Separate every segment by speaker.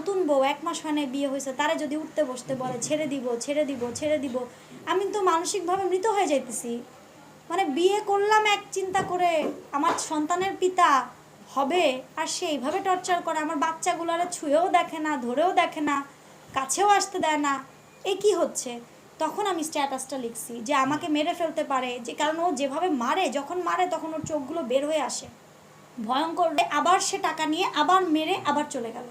Speaker 1: নতুন বউ 1 মাস হয় নাই বিয়ে হয়েছে তারে যদি উঠতে বসতে বলে ছেড়ে দিব ছেড়ে দিব ছেড়ে দিব, আমি তো মানসিকভাবে মৃত হয়ে যাইতেছি। মানে বিয়ে করলাম এক চিন্তা করে, আমার সন্তানের পিতা হবে, আর সে এইভাবে টর্চার করে, আমার বাচ্চাগুলোরে ছুঁয়েও দেখে না, ধরেও দেখে না, কাছেও আসতে দেয় না। এ কি হচ্ছে? তখন আমি স্ট্যাটাসটা লিখছি যে আমাকে মেরে ফেলতে পারে, যে কারণ ও যেভাবে মারে, যখন মারে তখন ওর চোখগুলো বের হয়ে আসে, ভয়ঙ্কর। আবার সে টাকা নিয়ে আবার মেরে আবার চলে গেল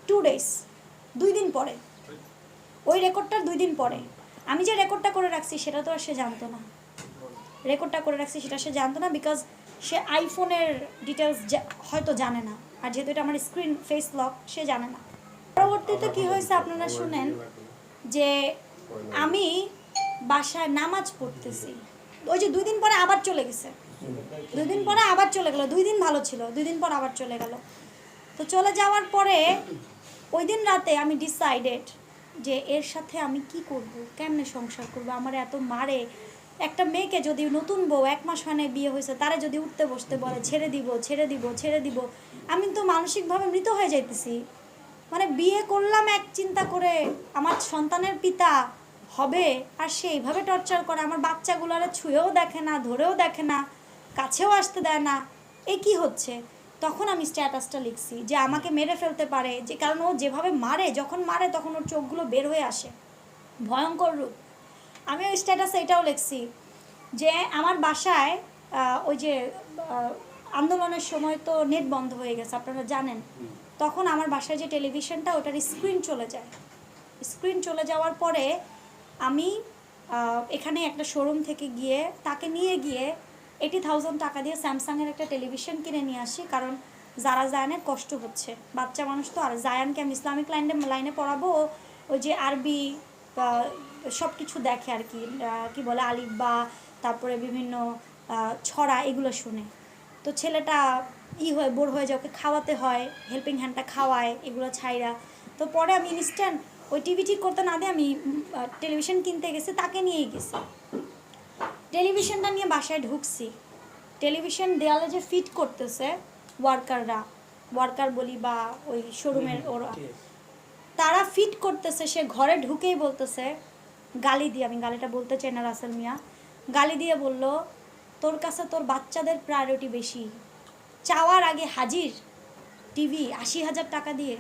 Speaker 1: 2 days, 2 দিন পরে, ওই রেকর্ডটার 2 দিন পরে। আমি যে রেকর্ডটা করে রাখছি সেটা তো আর সে জানতো না, রেকর্ডটা করে রাখছি সেটা সে জানতো না, বিকজ সে আইফোনের ডিটেলস হয়তো জানে না, আর যেহেতু এটা আমার স্ক্রিন ফেস লক, সে জানে না। পরবর্তীতে কি হয়েছে আপনারা শুনেন, যে আমি বাসায় নামাজ পড়তেছি, ওই যে 2 দিন পরে আবার চলে গেছে, 2 দিন পরে আবার চলে গেল, 2 দিন ভালো ছিল, 2 দিন পর আবার চলে গেল। তো চলে যাওয়ার পরে ওই দিন রাতে আমি ডিসাইডেড যে এর সাথে আমি কি করব, কেমনে সংসার করব, আমার এত মারে। একটা মেয়েকে যদি নতুন বউ 1 মাস হয় নাই বিয়ে হয়েছে তারে যদি উঠতে বসতে বলে ছেড়ে দিব ছেড়ে দিব ছেড়ে দিব, আমি তো মানসিকভাবে মৃত হয়ে যাইতেছি। মানে বিয়ে করলাম এক চিন্তা করে, আমার সন্তানের পিতা হবে, আর সে এইভাবে টর্চার করে, আমার বাচ্চাগুলোরে ছুঁয়েও দেখে না, ধরেও দেখে না, কাছেও আসতে দেয় না। এ কি হচ্ছে? তখন আমি স্ট্যাটাসটা লিখছি যে আমাকে মেরে ফেলতে পারে, যে কারণ ও যেভাবে মারে, যখন মারে তখন ওর চোখগুলো বের হয়ে আসে, ভয়ঙ্কর রূপ। আমি ওই স্ট্যাটাসে এটাও লিখছি যে আমার বাসায় ওই যে আন্দোলনের সময় তো নেট বন্ধ হয়ে গেছে, আপনারা জানেন। তখন আমার বাসায় যে টেলিভিশনটা, ওটার স্ক্রিন চলে যায়। স্ক্রিন চলে যাওয়ার পরে আমি এখানে একটা শোরুম থেকে গিয়ে তাকে নিয়ে গিয়ে 80,000 টাকা দিয়ে স্যামসাংয়ের একটা টেলিভিশন কিনে নিয়ে আসি, কারণ যারা জায়ানের কষ্ট হচ্ছে, বাচ্চা মানুষ তো। আর জায়ানকে আমি ইসলামিক লাইনে পড়াবো, ওই যে আরবি সব কিছু দেখে আর কি, কি বলে আলিফ বা, তারপরে বিভিন্ন ছড়া, এগুলো শুনে। তো ছেলেটা হয়ে বোর হয়ে যায়, ওকে খাওয়াতে হয়, হেল্পিং হ্যান্ডটা খাওয়ায়, এগুলো ছাইরা। তো পরে আমি ইনস্ট্যান্ট ওই টিভি ঠিক করতে না দিয়ে আমি টেলিভিশন কিনতে গেছি, তাকে নিয়েই গেছি। টেলিভিশনটা নিয়ে বাসায় ঢুকছি, টেলিভিশন দেয়ালে যে ফিট করতেছে ওয়ার্কার বলি বা ওই শোরুমের ওরা, তারা ফিট করতেছে, সে ঘরে ঢুকেই বলতেছে, গালি দিয়ে, আমি গালিটা বলতে চাই না রাসেল মিয়া, গালি দিয়ে বলল, তোর কাছে তোর বাচ্চাদের প্রায়োরিটি বেশি, চাওয়ার আগে হাজির টিভি 80,000 টাকা দিয়ে।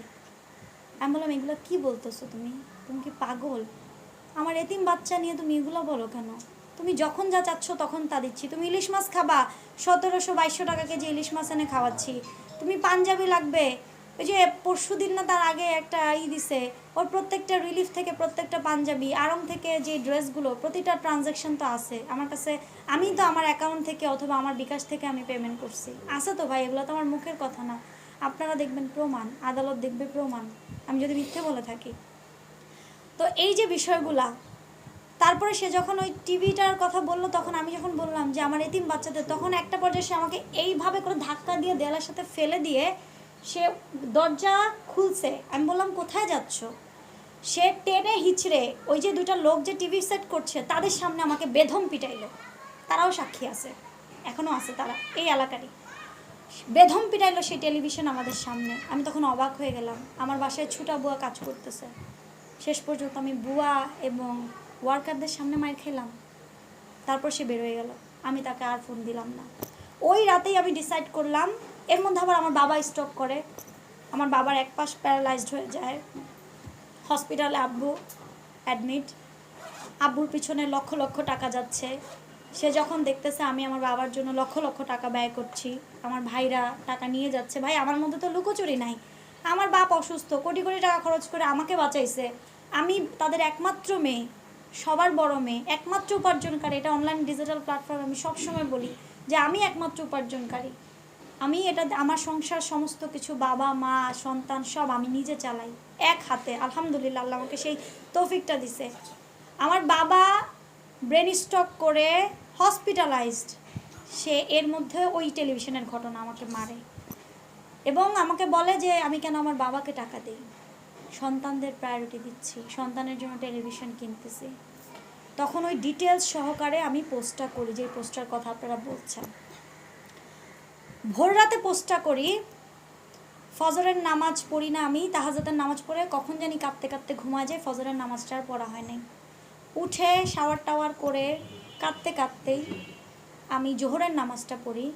Speaker 1: আমি বললাম, এগুলো কী বলতেছো তুমি কি পাগল? আমার এতিম বাচ্চা নিয়ে তুমি এগুলো বলো কেন? তুমি যখন যা চাচ্ছ তখন তা দিচ্ছি। তুমি ইলিশ মাছ খাবা, 1700-2200 টাকা কেজি ইলিশ মাছ এনে খাওয়াচ্ছি। তুমি পাঞ্জাবি লাগবে, ওই যে পরশু দিন না তার আগে একটা দিছে, ওর প্রত্যেকটা রিলিফ থেকে প্রত্যেকটা পাঞ্জাবি, আরং থেকে যে ড্রেসগুলো, প্রতিটা ট্রানজ্যাকশন তো আছে আমার কাছে। আমি তো আমার অ্যাকাউন্ট থেকে অথবা আমার বিকাশ থেকে আমি পেমেন্ট করছি, আছে তো ভাই, এগুলো তো আমার মুখের কথা না। আপনারা দেখবেন প্রমাণ, আদালত দেখবে প্রমাণ, আমি যদি মিথ্যে বলে থাকি। তো এই যে বিষয়গুলা, তারপরে সে যখন ওই টিভিটার কথা বললো, তখন আমি যখন বললাম যে আমার এতিম বাচ্চাদের, তখন একটা পর্যায়ে সে আমাকে এইভাবে করে ধাক্কা দিয়ে দেয়ালের সাথে ফেলে দিয়ে সে দরজা খুলছে। আমি বললাম, কোথায় যাচ্ছ? সে টেনে হিচড়ে ওই যে 2টা লোক যে টিভি সেট করছে তাদের সামনে আমাকে বেধম পিটাইলো, তারাও সাক্ষী আছে, এখনও আছে তারা এই এলাকারই, বেধম পিটাইলো সেই টেলিভিশন আমাদের সামনে। আমি তখন অবাক হয়ে গেলাম, আমার বাসায় ছুটা বুয়া কাজ করতেছে, শেষ পর্যন্ত আমি বুয়া এবং ওয়ার্কারদের সামনে মার খেলাম। তারপর সে বের হয়ে গেল, আমি তাকে আর ফোন দিলাম না। ওই রাতেই আমি ডিসাইড করলাম, এর মধ্যে আবার আমার বাবা স্ট্রোক করে, আমার বাবার এক পাশ প্যারালাইজড হয়ে যায়, হসপিটালে আব্বু অ্যাডমিট, আব্বুর পিছনে লক্ষ লক্ষ টাকা যাচ্ছে। সে যখন দেখতেছে আমি আমার বাবার জন্য লক্ষ লক্ষ টাকা ব্যয় করছি, আমার ভাইরা টাকা নিয়ে যাচ্ছে, ভাই আমার মধ্যে তো লুকোচুরি নাই, আমার বাপ অসুস্থ, কোটি কোটি টাকা খরচ করে আমাকে বাঁচাইছে, আমি তাদের একমাত্র মেয়ে, সবার বড় মেয়ে, একমাত্র উপার্জনকারী। এটা অনলাইন ডিজিটাল প্ল্যাটফর্ম, আমি সবসময় বলি যে আমি একমাত্র উপার্জনকারী, আমি এটা আমার সংসার সমস্ত কিছু, বাবা মা সন্তান সব আমি নিজে চালাই এক হাতে, আলহামদুলিল্লাহ, আল্লাহ আমাকে সেই তৌফিকটা দিছে। আমার বাবা ব্রেন স্ট্রোক করে হসপিটালাইজড, সে এর মধ্যে ওই টেলিভিশনের ঘটনা আমাকে মারে এবং আমাকে বলে যে আমি কেন আমার বাবাকে টাকা দিই, সন্তানদের প্রায়োরিটি দিচ্ছি, সন্তানের জন্য টেলিভিশন কিনতেছি। তখন ওই ডিটেলস সহকারে আমি পোস্টটা করি, যে পোস্টার কথা আপনারা বলছেন, ভোর রাতে পোস্টটা করি, ফজরের নামাজ পড়ি না আমি, তাহাজ্জুদের নামাজ পড়ে কখন জানি কাঁদতে কাঁদতে ঘুমা যায়, ফজরের নামাজটা আর পড়া হয় নাই। উঠে শাওয়ার টাওয়ার করে কাঁদতে কাঁদতেই আমি জোহরের নামাজটা পড়ি।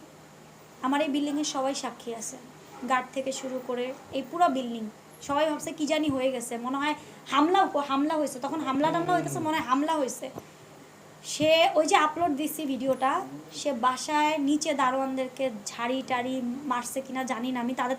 Speaker 1: আমার এই বিল্ডিংয়ের সবাই সাক্ষী আছে, গার্ড থেকে শুরু করে এই পুরো বিল্ডিং সবাই ভাবছে কি জানি হয়ে গেছে, মনে হয় হামলা হয়েছে, তখন হামলা হইতেছে, মনে হয় হামলা হয়েছে। সে ওই যে আপলোড দিছি ভিডিওটা, সে বাসায় নিচে দারোয়ানদেরকে ঝাড়ি টাড়ি মারছে কিনা জানি না, আমি তাদের থেকে